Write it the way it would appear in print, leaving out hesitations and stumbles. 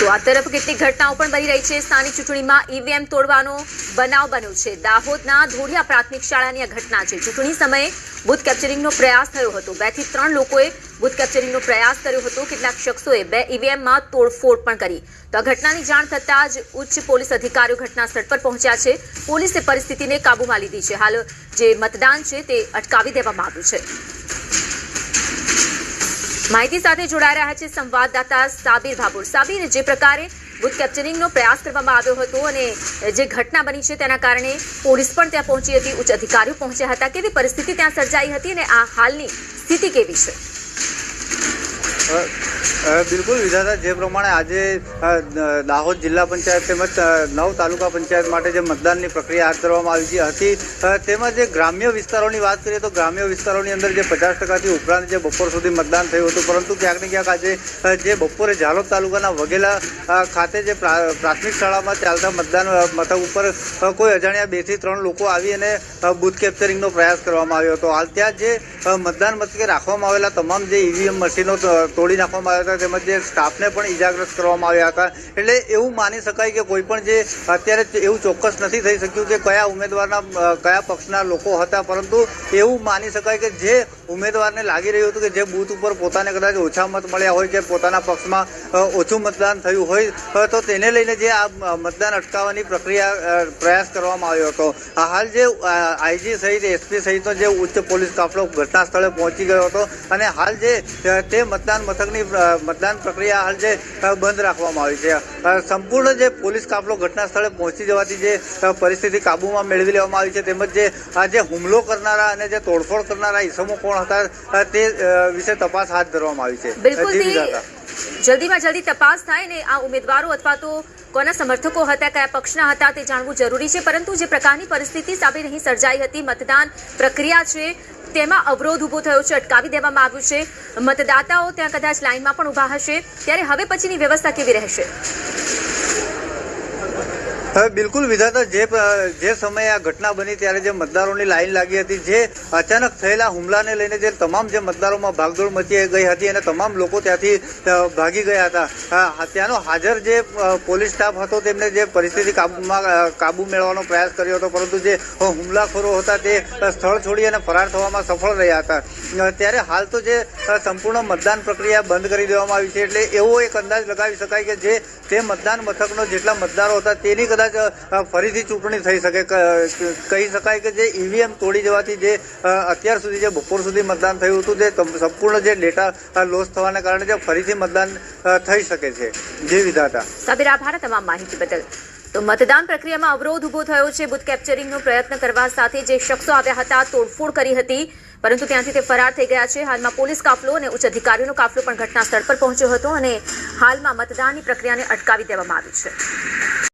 તો આ તરફ કેટલીક ઘટનાઓ પણ બની રહી છે। સ્થાનિક ચૂંટણીમાં ઈવીએમ તોડવાનો બનાવ બન્યો છે। દાહોદના ધોળિયા પ્રાથમિક શાળાની આ ઘટના છે। ચૂંટણી સમયે બૂથ કેપ્ચરિંગનો પ્રયાસ થયો હતો। 2 થી 3 લોકોએ બૂથ કેપ્ચરિંગનો પ્રયાસ કર્યો હતો। કેટલાક શખ્સોએ 2 ઈવીએમમાં તોડફોડ પણ કરી। તો આ ઘટનાની જાણ થતાં જ ઉચ્ચ પોલીસ અધિકારીઓ ઘટના સ્થળ પર પહોંચ્યા છે। પોલીસે પરિસ્થિતિને કાબૂમાં લીધી છે। હાલ જે મતદાન છે તે અટકાવી દેવામાં આવ્યું છે। માહિતી સાથે જોડાઈ રહ્યા છે સંવાદદાતા સાબિર ભાભોર। સાબિર, જે પ્રકારે બૂથ કેપ્ચરિંગનો પ્રયાસ કરવામાં આવ્યો હતો અને જે ઘટના બની છે તેના કારણે પોલીસ પણ ત્યાં પહોંચી હતી, ઉચ્ચ અધિકારીઓ પહોંચ્યા હતા, કેવી પરિસ્થિતિ ત્યાં સર્જાઈ હતી અને આ હાલની સ્થિતિ કેવી છે? બિલકુલ વિધાતા, જે પ્રમાણે આજે દાહોદ જિલ્લા પંચાયત તેમજ 9 તાલુકા પંચાયત માટે જે મતદાનની પ્રક્રિયા હાથ ધરવામાં આવી હતી, તેમાં જે ગ્રામ્ય વિસ્તારોની વાત કરીએ તો ગ્રામ્ય વિસ્તારોની અંદર જે 50%થી ઉપરાંત જે બપોર સુધી મતદાન થયું હતું, પરંતુ ક્યાંક ને ક્યાંક આજે જે બપોરે ઝાલોદ તાલુકાના વઘેલા ખાતે જે પ્રાથમિક શાળામાં ચાલતા મતદાન મથક ઉપર કોઈ અજાણ્યા 2 થી 3 લોકો આવી અને બૂથ કેપ્ચરિંગનો પ્રયાસ કરવામાં આવ્યો હતો। હાલ ત્યાં જે મતદાન મથકે રાખવામાં આવેલા તમામ જે ઈવીએમ મશીનો તોડી નાખવામાં આવ્યા હતા, તેમજ જે સ્ટાફને પણ ઇજાગ્રસ્ત કરવામાં આવ્યા હતા। એટલે એવું માની શકાય કે કોઈ પણ જે અત્યારે એવું ચોક્કસ નથી થઈ શક્યું કે કયા ઉમેદવારના કયા પક્ષના લોકો હતા, પરંતુ એવું માની શકાય કે જે ઉમેદવારને લાગી રહ્યું હતું કે જે બૂથ ઉપર પોતાને કદાચ ઓછા મત મળ્યા હોય કે પોતાના પક્ષમાં ઓછું મતદાન થયું હોય તો તેને લઈને જે આ મતદાન અટકાવવાની પ્રયાસ કરવામાં આવ્યો હતો। હાલ જે આઈજી સહિત એસપી સહિતનો જે ઉચ્ચ પોલીસ કાફલો ઘટના સ્થળે પહોંચી ગયો હતો અને હાલ જે તે મતદાન મથકની મતદાન પ્રક્રિયા હાલ જે બંધ રાખવામાં આવી છે। સંપૂર્ણ જે પોલીસ કાફલો ઘટના સ્થળે પહોંચી જવાથી જે પરિસ્થિતિ કાબૂમાં મેળવી લેવામાં આવી છે, તેમજ જે આ જે હુમલો કરનારા અને જે તોડફોડ કરનારા ઈસમો કોણ હતા તે વિશે તપાસ હાથ ધરવામાં આવી છે। બિલકુલ, જલ્દીમાં જલ્દી તપાસ થાય ને આ ઉમેદવારો અથવા તો કોના સમર્થકો હતા, કયા પક્ષના હતા તે જાણવું જરૂરી છે। પરંતુ જે પ્રકારની પરિસ્થિતિ સાબિર અહીં સર્જાઈ હતી, મતદાન પ્રક્રિયા છે તેમાં અવરોધ ઉભો થયો છે, અટકાવી દેવામાં આવ્યું છે। મતદાતાઓ ત્યાં કદાચ લાઇનમાં પણ ઊભા હશે, ત્યારે હવે પછીની વ્યવસ્થા કેવી રહેશે? બિલકુલ વિધાતા, જે સમયે આ ઘટના બની ત્યારે જે મતદારોની લાઈન લાગી હતી, જે અચાનક થયેલા હુમલાને લઈને જે તમામ જે મતદારોમાં ભાગદોડ મચી ગઈ હતી અને તમામ લોકો ત્યાંથી ભાગી ગયા હતા, ત્યાંનો હાજર જે પોલીસ સ્ટાફ હતો તેમને જે પરિસ્થિતિ કાબુ મેળવવાનો પ્રયાસ કર્યો હતો, પરંતુ જે હુમલાખોરો હતા તે સ્થળ છોડી અને ફરાર થવામાં સફળ રહ્યા હતા। ત્યારે હાલ તો જે સંપૂર્ણ મતદાન પ્રક્રિયા બંધ કરી દેવામાં આવી છે। એટલે એવો એક અંદાજ લગાવી શકાય કે જે તે મતદાન મથકનો જેટલા મતદારો હતા તેની કદાચ ફરીથી ચૂંટણી થઈ શકે। કહી શકાય કે જે ઈવીએમ તોડી જવાથી જે અત્યાર સુધી જે બપોર સુધી મતદાન થયું હતું, તે સંપૂર્ણ જે ડેટા લોસ થવાને કારણે જે ફરીથી મતદાન થઈ શકે છે। જે વિધાતા, સાબિર, આભાર તમામ માહિતી બદલ। તો મતદાન પ્રક્રિયામાં અવરોધ ઉભો થયો છે। બૂથ કેપ્ચરિંગનો પ્રયત્ન કરવા સાથે જે શખ્સો આવ્યા હતા તોડફોડ કરી હતી, પરંતુ ત્યાંથી તે ફરાર થઈ ગયા છે। હાલમાં પોલીસ કાફલો અને ઉચ્ચ અધિકારીઓનો કાફલો પણ ઘટના સ્થળ પર પહોંચ્યો હતો અને હાલમાં મતદાનની પ્રક્રિયાને અટકાવી દેવામાં આવી છે।